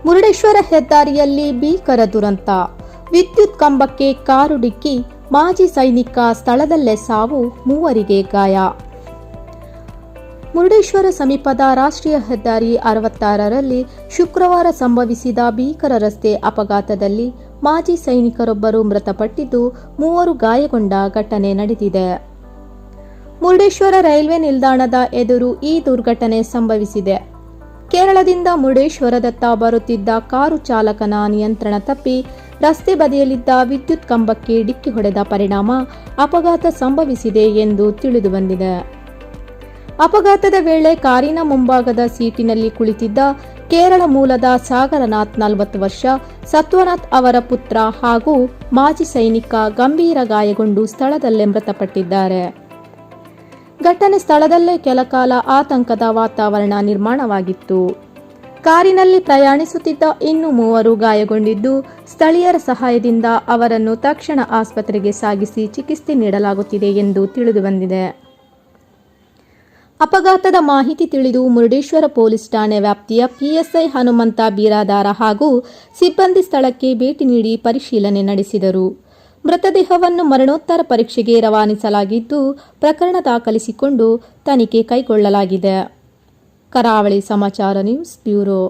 ಮುರುಡೇಶ್ವರ ಹೆದ್ದಾರಿಯಲ್ಲಿ ಭೀಕರ ದುರಂತ. ವಿದ್ಯುತ್ ಕಂಬಕ್ಕೆ ಕಾರು ಡಿಕ್ಕಿ, ಮಾಜಿ ಸೈನಿಕ ಸ್ಥಳದಲ್ಲೇ ಸಾವು, ಮೂವರಿಗೆ ಗಾಯ. ಮುರುಡೇಶ್ವರ ಸಮೀಪದ ರಾಷ್ಟ್ರೀಯ ಹೆದ್ದಾರಿ 66ರಲ್ಲಿ ಶುಕ್ರವಾರ ಸಂಭವಿಸಿದ ಭೀಕರ ರಸ್ತೆ ಅಪಘಾತದಲ್ಲಿ ಮಾಜಿ ಸೈನಿಕರೊಬ್ಬರು ಮೃತಪಟ್ಟಿದ್ದು, ಮೂವರು ಗಾಯಗೊಂಡ ಘಟನೆ ನಡೆದಿದೆ. ಮುರುಡೇಶ್ವರ ರೈಲ್ವೆ ನಿಲ್ದಾಣದ ಎದುರು ಈ ದುರ್ಘಟನೆ ಸಂಭವಿಸಿದೆ. ಕೇರಳದಿಂದ ಮುರುಡೇಶ್ವರದತ್ತ ಬರುತ್ತಿದ್ದ ಕಾರು ಚಾಲಕನ ನಿಯಂತ್ರಣ ತಪ್ಪಿ ರಸ್ತೆ ಬದಿಯಲ್ಲಿದ್ದ ವಿದ್ಯುತ್ ಕಂಬಕ್ಕೆ ಡಿಕ್ಕಿ ಹೊಡೆದ ಪರಿಣಾಮ ಅಪಘಾತ ಸಂಭವಿಸಿದೆ ಎಂದು ತಿಳಿದುಬಂದಿದೆ. ಅಪಘಾತದ ವೇಳೆ ಕಾರಿನ ಮುಂಭಾಗದ ಸೀಟಿನಲ್ಲಿ ಕುಳಿತಿದ್ದ ಕೇರಳ ಮೂಲದ ಸಾಗರನಾಥ್ 40 ವರ್ಷ ಸತ್ವನಾಥ್ ಅವರ ಪುತ್ರ ಹಾಗೂ ಮಾಜಿ ಸೈನಿಕ ಗಂಭೀರ ಗಾಯಗೊಂಡು ಸ್ಥಳದಲ್ಲೇ ಮೃತಪಟ್ಟಿದ್ದಾರೆ. ಘಟನೆ ಸ್ಥಳದಲ್ಲೇ ಕೆಲಕಾಲ ಆತಂಕದ ವಾತಾವರಣ ನಿರ್ಮಾಣವಾಗಿತ್ತು. ಕಾರಿನಲ್ಲಿ ಪ್ರಯಾಣಿಸುತ್ತಿದ್ದ ಇನ್ನು ಮೂವರು ಗಾಯಗೊಂಡಿದ್ದು, ಸ್ಥಳೀಯರ ಸಹಾಯದಿಂದ ಅವರನ್ನು ತಕ್ಷಣ ಆಸ್ಪತ್ರೆಗೆ ಸಾಗಿಸಿ ಚಿಕಿತ್ಸೆ ನೀಡಲಾಗುತ್ತಿದೆ ಎಂದು ತಿಳಿದುಬಂದಿದೆ. ಅಪಘಾತದ ಮಾಹಿತಿ ತಿಳಿದು ಮುರುಡೇಶ್ವರ ಪೊಲೀಸ್ ಠಾಣೆ ವ್ಯಾಪ್ತಿಯ ಪಿಎಸ್ಐ ಹನುಮಂತ ಬೀರಾದಾರ ಹಾಗೂ ಸಿಬ್ಬಂದಿ ಸ್ಥಳಕ್ಕೆ ಭೇಟಿ ನೀಡಿ ಪರಿಶೀಲನೆ ನಡೆಸಿದರು. ಮೃತದೇಹವನ್ನು ಮರಣೋತ್ತರ ಪರೀಕ್ಷೆಗೆ ರವಾನಿಸಲಾಗಿದ್ದು, ಪ್ರಕರಣ ದಾಖಲಿಸಿಕೊಂಡು ತನಿಖೆ ಕೈಗೊಳ್ಳಲಾಗಿದೆ. ಕರಾವಳಿ ಸಮಾಚಾರ ನ್ಯೂಸ್ ಬ್ಯೂರೋ.